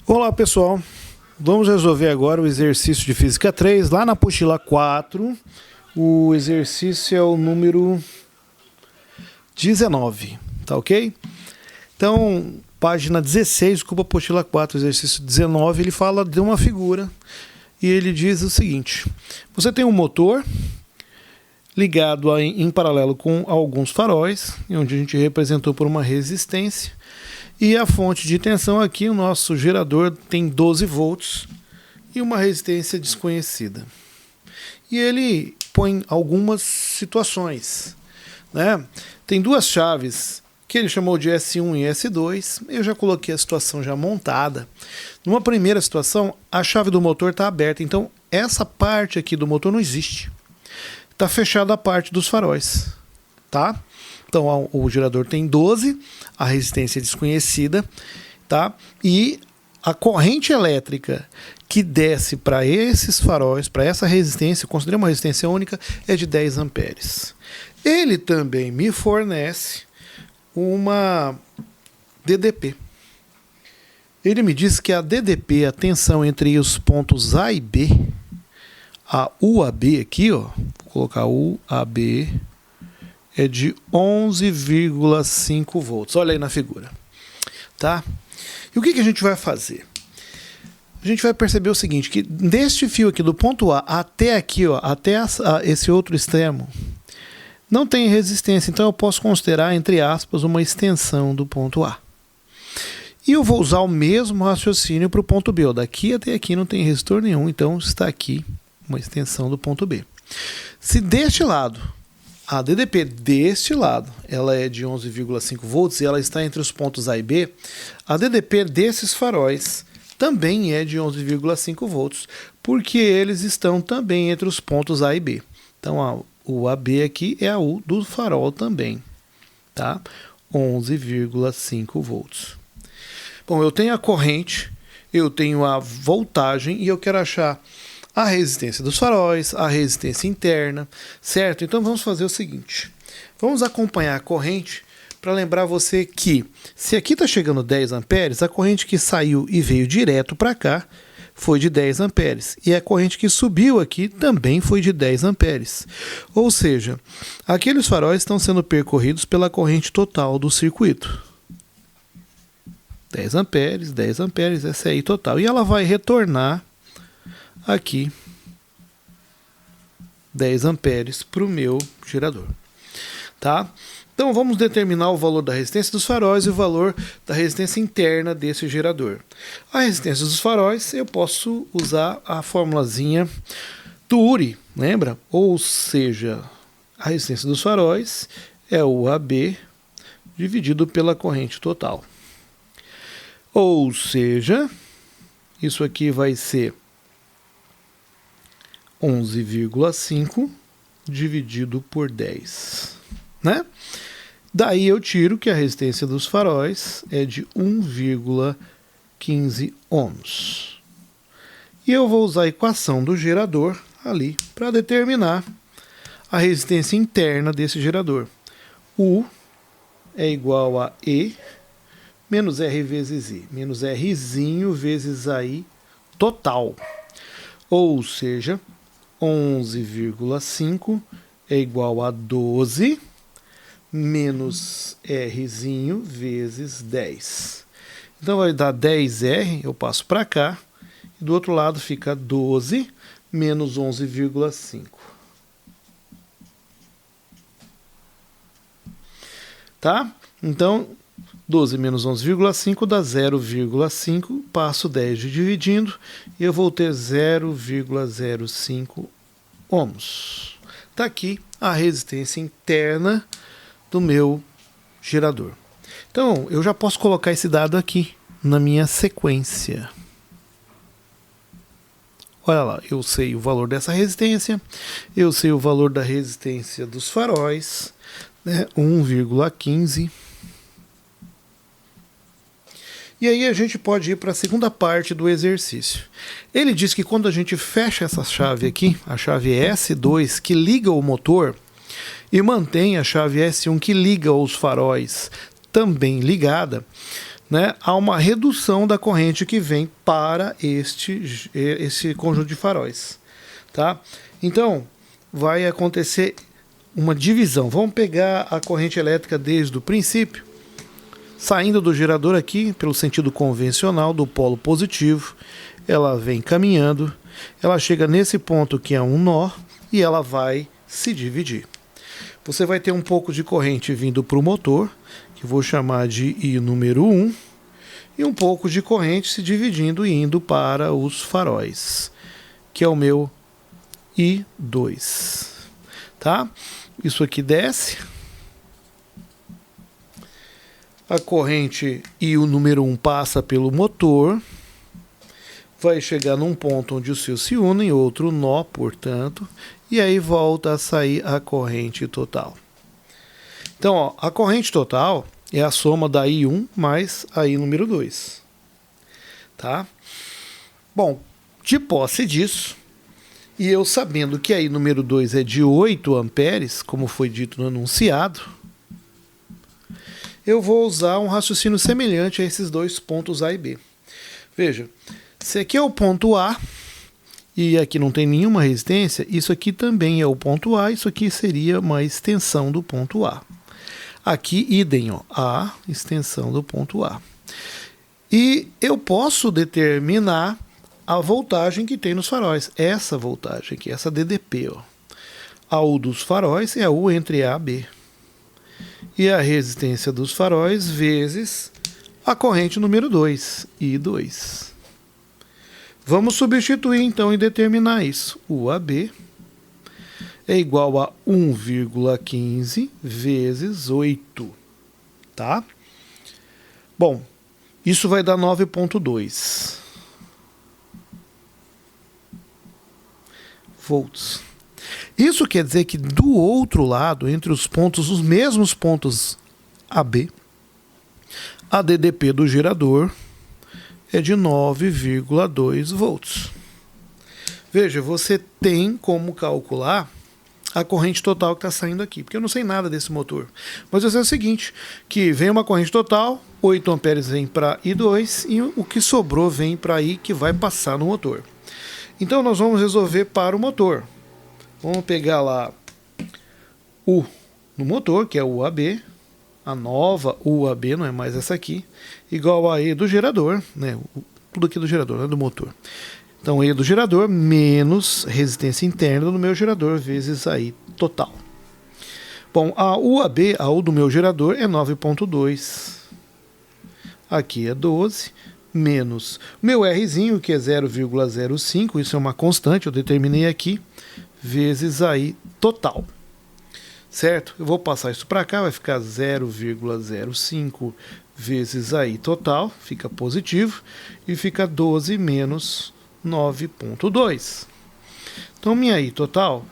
Olá pessoal, vamos resolver agora o exercício de Física 3, lá na apostila 4, o exercício é o número 19, tá ok? Então, página 16, desculpa, apostila 4, exercício 19, ele fala de uma figura e ele diz o seguinte: você tem um motor ligado em paralelo com alguns faróis, onde a gente representou por uma resistência. E a fonte de tensão aqui, o nosso gerador tem 12 volts e uma resistência desconhecida. E ele põe algumas situações, né? Tem duas chaves que ele chamou de S1 e S2. Eu já coloquei a situação já montada. Numa primeira situação, a chave do motor está aberta, então essa parte aqui do motor não existe. Está fechada a parte dos faróis, tá? Então o gerador tem 12, a resistência é desconhecida, tá? E a corrente elétrica que desce para esses faróis, para essa resistência, considerei uma resistência única, é de 10 amperes. Ele também me fornece uma DDP. Ele me diz que a DDP, a tensão entre os pontos A e B, a UAB aqui, ó, vou colocar UAB, é de 11,5 volts. Olha aí na figura, tá? E o que a gente vai fazer? A gente vai perceber o seguinte, que deste fio aqui, do ponto A até aqui, ó, até esse outro extremo, não tem resistência, então eu posso considerar, entre aspas, uma extensão do ponto A. E eu vou usar o mesmo raciocínio para o ponto B. Ó, daqui até aqui não tem resistor nenhum, então está aqui uma extensão do ponto B. Se deste lado, a DDP deste lado, ela é de 11,5 volts e ela está entre os pontos A e B, a DDP desses faróis também é de 11,5 volts, porque eles estão também entre os pontos A e B. Então, o AB aqui é a U do farol também, tá? 11,5 volts. Bom, eu tenho a corrente, eu tenho a voltagem e eu quero achar a resistência dos faróis, a resistência interna, certo? Então vamos fazer o seguinte, vamos acompanhar a corrente para lembrar você que se aqui está chegando 10 amperes, a corrente que saiu e veio direto para cá foi de 10 amperes. E a corrente que subiu aqui também foi de 10 amperes. Ou seja, aqueles faróis estão sendo percorridos pela corrente total do circuito. 10 amperes, essa aí total. E ela vai retornar aqui 10 amperes para o meu gerador, tá? Então vamos determinar o valor da resistência dos faróis e o valor da resistência interna desse gerador. A resistência dos faróis eu posso usar a formulazinha do Uri, lembra? Ou seja, a resistência dos faróis é o AB dividido pela corrente total. Ou seja, isso aqui vai ser 11,5 dividido por 10, né? Daí eu tiro que a resistência dos faróis é de 1,15 ohms. E eu vou usar a equação do gerador ali para determinar a resistência interna desse gerador. U é igual a E menos R vezes I, menos Rzinho vezes AI total. Ou seja, 11,5 é igual a 12 menos Rzinho vezes 10. Então vai dar 10R, eu passo para cá, e do outro lado fica 12 menos 11,5. Tá? Então, 12 menos 11,5 dá 0,5, passo 10 dividindo, e eu vou ter 0,05 ohms. Está aqui a resistência interna do meu gerador. Então, eu já posso colocar esse dado aqui na minha sequência. Olha lá, eu sei o valor dessa resistência, eu sei o valor da resistência dos faróis, né, 1,15. E aí a gente pode ir para a segunda parte do exercício. Ele diz que quando a gente fecha essa chave aqui, a chave S2, que liga o motor, e mantém a chave S1, que liga os faróis, também ligada, né, há uma redução da corrente que vem para esse conjunto de faróis. Tá? Então, vai acontecer uma divisão. Vamos pegar a corrente elétrica desde o princípio, saindo do gerador aqui, pelo sentido convencional, do polo positivo, ela vem caminhando, ela chega nesse ponto que é um nó, e ela vai se dividir. Você vai ter um pouco de corrente vindo para o motor, que eu vou chamar de I número 1, e um pouco de corrente se dividindo e indo para os faróis, que é o meu I2. Tá? Isso aqui desce. A corrente I, o número 1, passa pelo motor, vai chegar num ponto onde os fios se unem, outro nó, portanto, e aí volta a sair a corrente total. Então, ó, a corrente total é a soma da I1 mais a I número 2. Tá? Bom, de posse disso, e eu sabendo que a I número 2 é de 8 amperes, como foi dito no enunciado, eu vou usar um raciocínio semelhante a esses dois pontos A e B. Veja, se aqui é o ponto A, e aqui não tem nenhuma resistência, isso aqui também é o ponto A, isso aqui seria uma extensão do ponto A. Aqui, idem, ó, a extensão do ponto A. E eu posso determinar a voltagem que tem nos faróis, essa voltagem aqui, essa DDP. Ó. A U dos faróis é a U entre A e B. E a resistência dos faróis vezes a corrente número 2, I2. Vamos substituir então e determinar isso. O AB é igual a 1,15 vezes 8. Tá? Bom, isso vai dar 9,2 volts. Isso quer dizer que do outro lado, entre os pontos, os mesmos pontos AB, a DDP do gerador é de 9,2 volts. Veja, você tem como calcular a corrente total que está saindo aqui, porque eu não sei nada desse motor. Mas eu sei o seguinte, que vem uma corrente total, 8 amperes vem para I2 e o que sobrou vem para I, que vai passar no motor. Então nós vamos resolver para o motor. Vamos pegar lá U no motor, que é o AB, a nova UAB, não é mais essa aqui, igual a E do gerador, né? Tudo aqui do gerador, não é do motor. Então, E do gerador menos resistência interna do meu gerador vezes a I total. Bom, a UAB, a U do meu gerador, é 9,2. Aqui é 12, menos o meu Rzinho, que é 0,05, isso é uma constante, eu determinei aqui, vezes a I total. Certo? Eu vou passar isso para cá, vai ficar 0,05 vezes a I total, fica positivo, e fica 12 menos 9,2. Então, minha I total,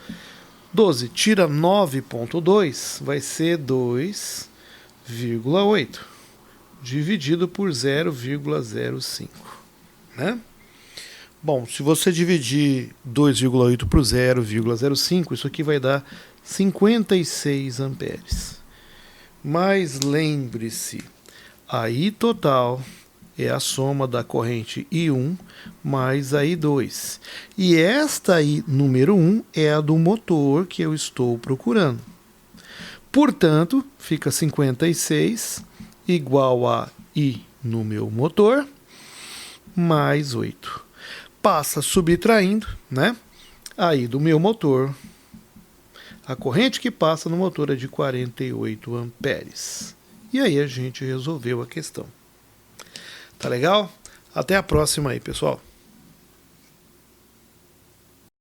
12 tira 9,2, vai ser 2,8, dividido por 0,05. Né? Bom, se você dividir 2,8 por 0,05, isso aqui vai dar 56 amperes. Mas lembre-se, a I total é a soma da corrente I1 mais a I2. E esta I número 1 é a do motor que eu estou procurando. Portanto, fica 56 igual a I no meu motor mais 8. Passa subtraindo, né? A I do meu motor. A corrente que passa no motor é de 48 amperes. E aí a gente resolveu a questão. Tá legal? Até a próxima aí, pessoal.